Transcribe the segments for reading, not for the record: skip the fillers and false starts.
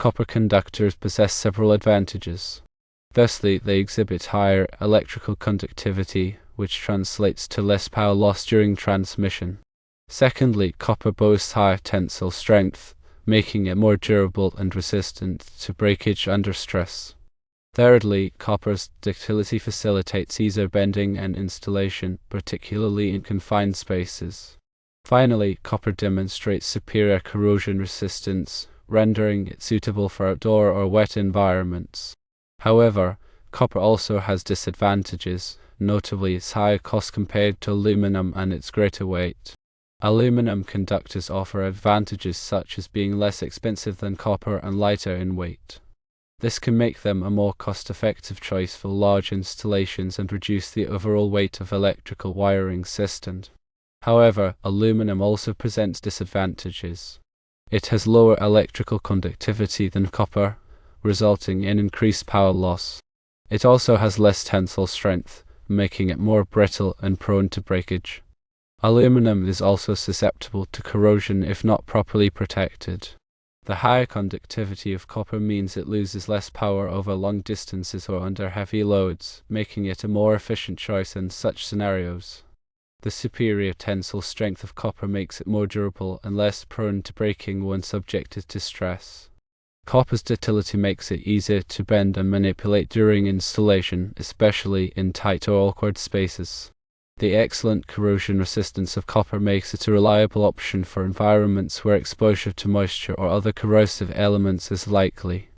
copper conductors possess several advantages. Firstly, they exhibit higher electrical conductivity, which translates to less power loss during transmission. Secondly, copper boasts higher tensile strength, making it more durable and resistant to breakage under stress. Thirdly, copper's ductility facilitates easier bending and installation, particularly in confined spaces. Finally, copper demonstrates superior corrosion resistance, rendering it suitable for outdoor or wet environments. However, copper also has disadvantages, notably its higher cost compared to aluminum and its greater weight. Aluminum conductors offer advantages such as being less expensive than copper and lighter in weight. This can make them a more cost-effective choice for large installations and reduce the overall weight of electrical wiring systems. However, aluminum also presents disadvantages. It has lower electrical conductivity than copper, resulting in increased power loss. It also has less tensile strength, making it more brittle and prone to breakage. Aluminum is also susceptible to corrosion if not properly protected. The higher conductivity of copper means it loses less power over long distances or under heavy loads, making it a more efficient choice in such scenarios. The superior tensile strength of copper makes it more durable and less prone to breaking when subjected to stress. Copper's ductility makes it easier to bend and manipulate during installation, especially in tight or awkward spaces. The excellent corrosion resistance of copper makes it a reliable option for environments where exposure to moisture or other corrosive elements is likely.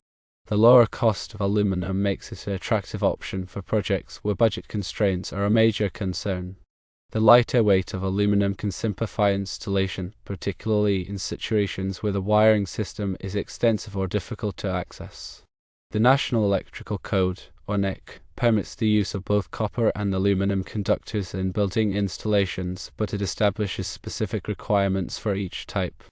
The lower cost of aluminum makes it an attractive option for projects where budget constraints are a major concern. The lighter weight of aluminum can simplify installation, particularly in situations where the wiring system is extensive or difficult to access. The National Electrical Code, or NEC, permits the use of both copper and aluminum conductors in building installations, but it establishes specific requirements for each type.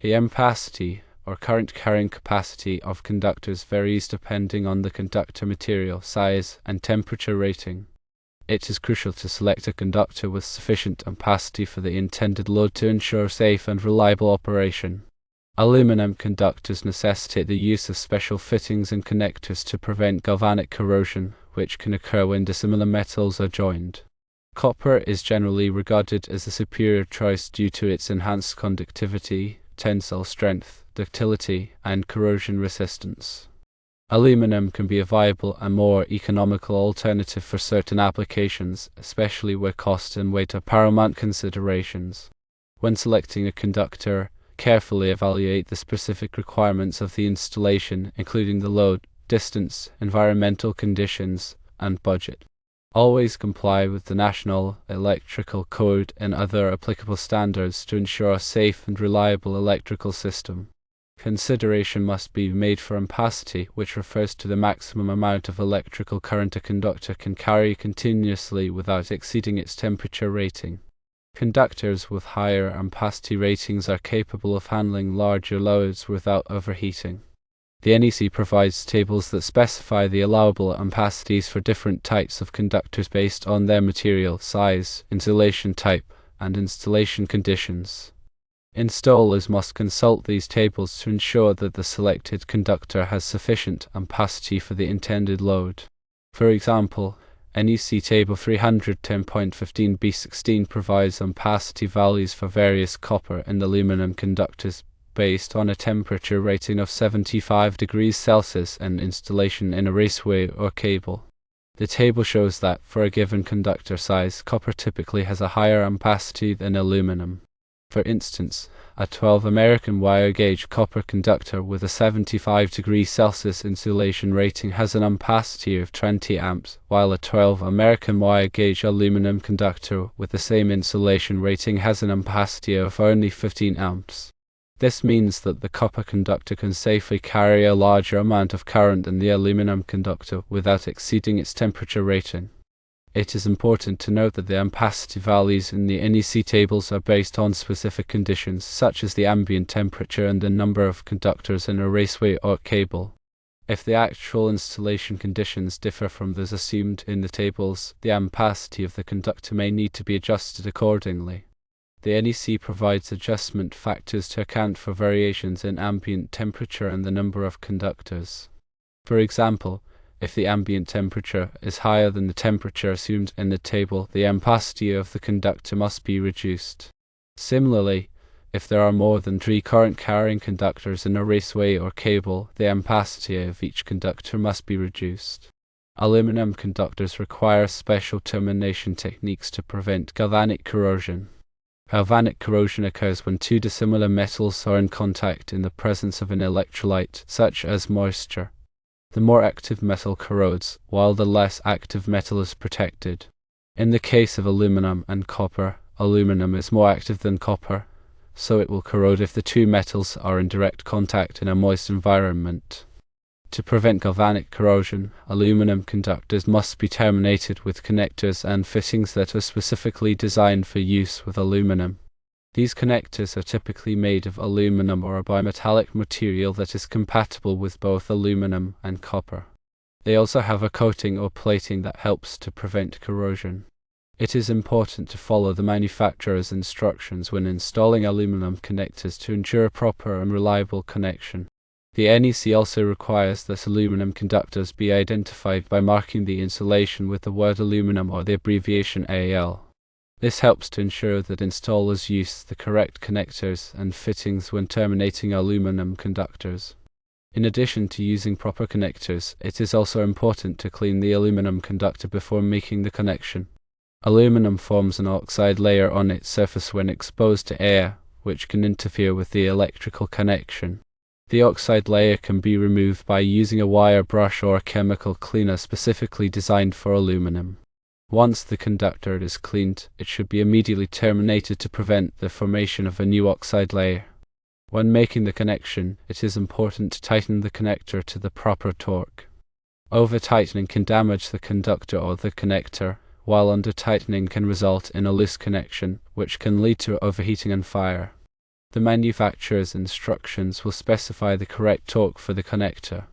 The ampacity, or current carrying capacity, of conductors varies depending on the conductor material, size, and temperature rating. It is crucial to select a conductor with sufficient ampacity for the intended load to ensure safe and reliable operation. Aluminum conductors necessitate the use of special fittings and connectors to prevent galvanic corrosion, which can occur when dissimilar metals are joined. Copper is generally regarded as a superior choice due to its enhanced conductivity, tensile strength, ductility, and corrosion resistance. Aluminum can be a viable and more economical alternative for certain applications, especially where cost and weight are paramount considerations. When selecting a conductor, carefully evaluate the specific requirements of the installation, including the load, distance, environmental conditions, and budget. Always comply with the National Electrical Code and other applicable standards to ensure a safe and reliable electrical system. Consideration must be made for ampacity, which refers to the maximum amount of electrical current a conductor can carry continuously without exceeding its temperature rating. Conductors with higher ampacity ratings are capable of handling larger loads without overheating. The NEC provides tables that specify the allowable ampacities for different types of conductors based on their material, size, insulation type, and installation conditions. Installers must consult these tables to ensure that the selected conductor has sufficient ampacity for the intended load. For example, NEC Table 310.15b16 provides ampacity values for various copper and aluminum conductors based on a temperature rating of 75 degrees Celsius and installation in a raceway or cable. The table shows that, for a given conductor size, copper typically has a higher ampacity than aluminum. For instance, a 12 American wire gauge copper conductor with a 75 degrees Celsius insulation rating has an ampacity of 20 amps, while a 12 American wire gauge aluminum conductor with the same insulation rating has an ampacity of only 15 amps. This means that the copper conductor can safely carry a larger amount of current than the aluminum conductor without exceeding its temperature rating. It is important to note that the ampacity values in the NEC tables are based on specific conditions such as the ambient temperature and the number of conductors in a raceway or cable. If the actual installation conditions differ from those assumed in the tables, the ampacity of the conductor may need to be adjusted accordingly. The NEC provides adjustment factors to account for variations in ambient temperature and the number of conductors. For example, if the ambient temperature is higher than the temperature assumed in the table, the ampacity of the conductor must be reduced. Similarly, if there are more than 3 current-carrying conductors in a raceway or cable, the ampacity of each conductor must be reduced. Aluminum conductors require special termination techniques to prevent galvanic corrosion. Galvanic corrosion occurs when 2 dissimilar metals are in contact in the presence of an electrolyte, such as moisture. The more active metal corrodes, while the less active metal is protected. In the case of aluminum and copper, aluminum is more active than copper, so it will corrode if the 2 metals are in direct contact in a moist environment. To prevent galvanic corrosion, aluminum conductors must be terminated with connectors and fittings that are specifically designed for use with aluminum. These connectors are typically made of aluminum or a bimetallic material that is compatible with both aluminum and copper. They also have a coating or plating that helps to prevent corrosion. It is important to follow the manufacturer's instructions when installing aluminum connectors to ensure a proper and reliable connection. The NEC also requires that aluminum conductors be identified by marking the insulation with the word aluminum or the abbreviation AL. This helps to ensure that installers use the correct connectors and fittings when terminating aluminum conductors. In addition to using proper connectors, it is also important to clean the aluminum conductor before making the connection. Aluminum forms an oxide layer on its surface when exposed to air, which can interfere with the electrical connection. The oxide layer can be removed by using a wire brush or a chemical cleaner specifically designed for aluminum. Once the conductor is cleaned, it should be immediately terminated to prevent the formation of a new oxide layer. When making the connection, it is important to tighten the connector to the proper torque. Over-tightening can damage the conductor or the connector, while under-tightening can result in a loose connection, which can lead to overheating and fire. The manufacturer's instructions will specify the correct torque for the connector.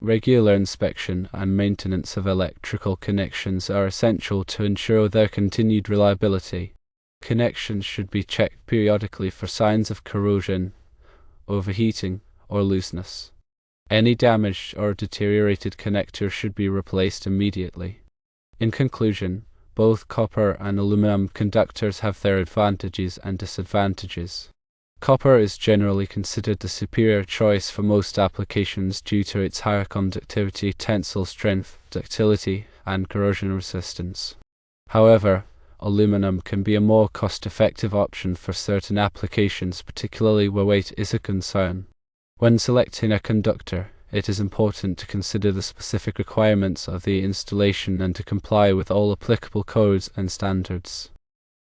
Regular inspection and maintenance of electrical connections are essential to ensure their continued reliability. Connections should be checked periodically for signs of corrosion, overheating, or looseness. Any damaged or deteriorated connector should be replaced immediately. In conclusion, both copper and aluminum conductors have their advantages and disadvantages. Copper is generally considered the superior choice for most applications due to its higher conductivity, tensile strength, ductility, and corrosion resistance. However, aluminum can be a more cost-effective option for certain applications, particularly where weight is a concern. When selecting a conductor, it is important to consider the specific requirements of the installation and to comply with all applicable codes and standards.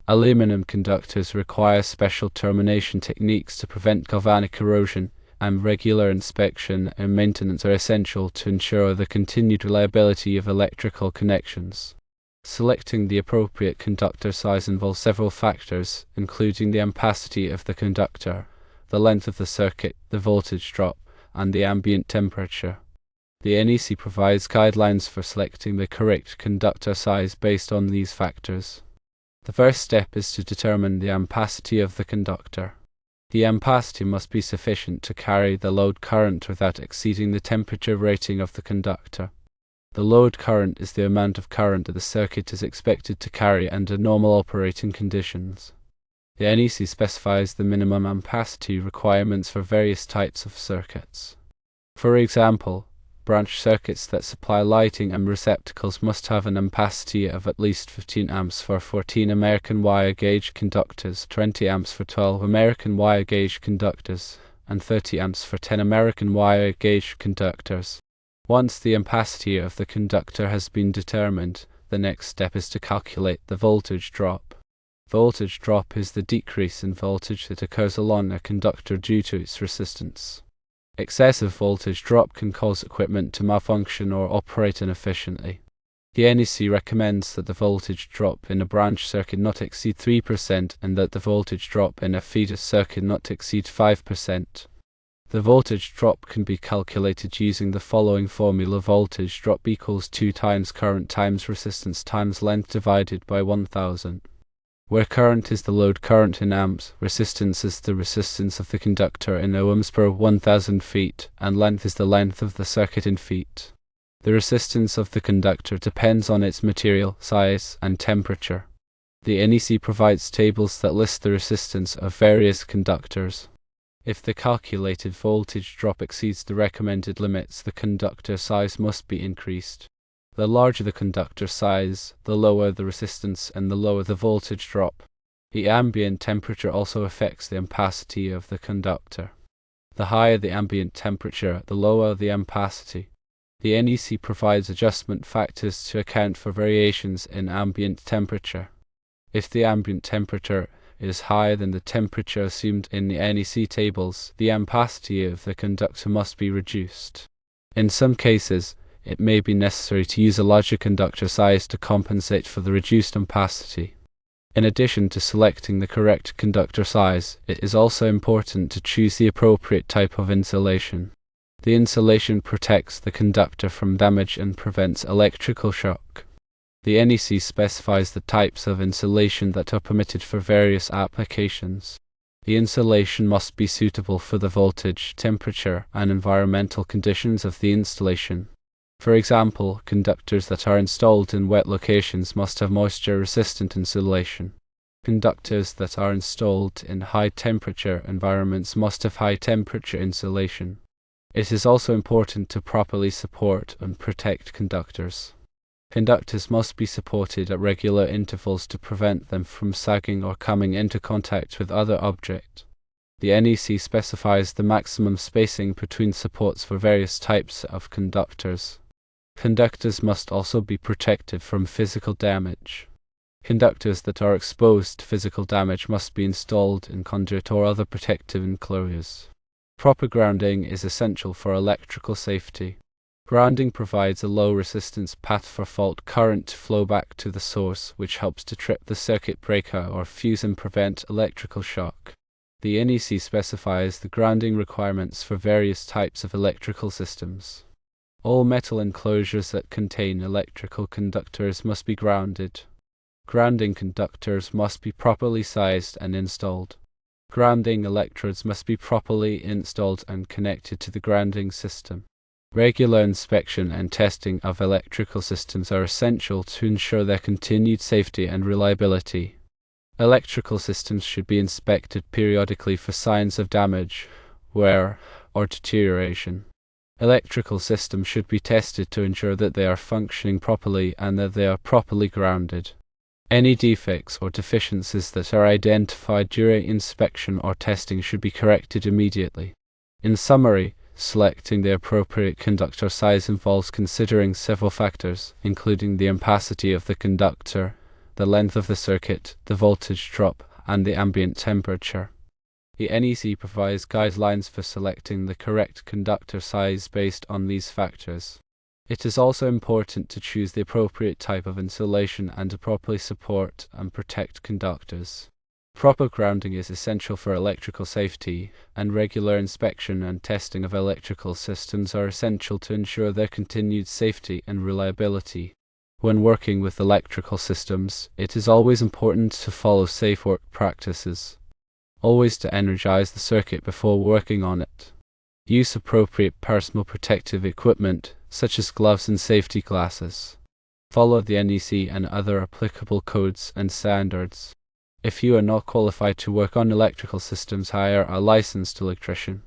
Aluminum conductors require special termination techniques to prevent galvanic corrosion, and regular inspection and maintenance are essential to ensure the continued reliability of electrical connections. Selecting the appropriate conductor size involves several factors, including the ampacity of the conductor, the length of the circuit, the voltage drop, and the ambient temperature. The NEC provides guidelines for selecting the correct conductor size based on these factors. The first step is to determine the ampacity of the conductor. The ampacity must be sufficient to carry the load current without exceeding the temperature rating of the conductor. The load current is the amount of current that the circuit is expected to carry under normal operating conditions. The NEC specifies the minimum ampacity requirements for various types of circuits. For example, branch circuits that supply lighting and receptacles must have an ampacity of at least 15 amps for 14 American wire gauge conductors, 20 amps for 12 American wire gauge conductors, and 30 amps for 10 American wire gauge conductors. Once the ampacity of the conductor has been determined, the next step is to calculate the voltage drop. Voltage drop is the decrease in voltage that occurs along a conductor due to its resistance. Excessive voltage drop can cause equipment to malfunction or operate inefficiently. The NEC recommends that the voltage drop in a branch circuit not exceed 3% and that the voltage drop in a feeder circuit not exceed 5%. The voltage drop can be calculated using the following formula: voltage drop equals 2 times current times resistance times length divided by 1000. where current is the load current in amps, resistance is the resistance of the conductor in ohms per 1000 feet, and length is the length of the circuit in feet. The resistance of the conductor depends on its material, size, and temperature. The NEC provides tables that list the resistance of various conductors. If the calculated voltage drop exceeds the recommended limits, the conductor size must be increased. The larger the conductor size, the lower the resistance and the lower the voltage drop. The ambient temperature also affects the ampacity of the conductor. The higher the ambient temperature, the lower the ampacity. The NEC provides adjustment factors to account for variations in ambient temperature. If the ambient temperature is higher than the temperature assumed in the NEC tables, the ampacity of the conductor must be reduced. In some cases, it may be necessary to use a larger conductor size to compensate for the reduced ampacity. In addition to selecting the correct conductor size, it is also important to choose the appropriate type of insulation. The insulation protects the conductor from damage and prevents electrical shock. The NEC specifies the types of insulation that are permitted for various applications. The insulation must be suitable for the voltage, temperature, and environmental conditions of the installation. For example, conductors that are installed in wet locations must have moisture-resistant insulation. Conductors that are installed in high-temperature environments must have high-temperature insulation. It is also important to properly support and protect conductors. Conductors must be supported at regular intervals to prevent them from sagging or coming into contact with other objects. The NEC specifies the maximum spacing between supports for various types of conductors. Conductors must also be protected from physical damage. Conductors that are exposed to physical damage must be installed in conduit or other protective enclosures. Proper grounding is essential for electrical safety. Grounding provides a low resistance path for fault current to flow back to the source, which helps to trip the circuit breaker or fuse and prevent electrical shock. The NEC specifies the grounding requirements for various types of electrical systems. All metal enclosures that contain electrical conductors must be grounded. Grounding conductors must be properly sized and installed. Grounding electrodes must be properly installed and connected to the grounding system. Regular inspection and testing of electrical systems are essential to ensure their continued safety and reliability. Electrical systems should be inspected periodically for signs of damage, wear, or deterioration. Electrical systems should be tested to ensure that they are functioning properly and that they are properly grounded. Any defects or deficiencies that are identified during inspection or testing should be corrected immediately. In summary, selecting the appropriate conductor size involves considering several factors, including the ampacity of the conductor, the length of the circuit, the voltage drop, and the ambient temperature. The NEC provides guidelines for selecting the correct conductor size based on these factors. It is also important to choose the appropriate type of insulation and to properly support and protect conductors. Proper grounding is essential for electrical safety, and regular inspection and testing of electrical systems are essential to ensure their continued safety and reliability. When working with electrical systems, it is always important to follow safe work practices. Always to energize the circuit before working on it. Use appropriate personal protective equipment, such as gloves and safety glasses. Follow the NEC and other applicable codes and standards. If you are not qualified to work on electrical systems, hire a licensed electrician.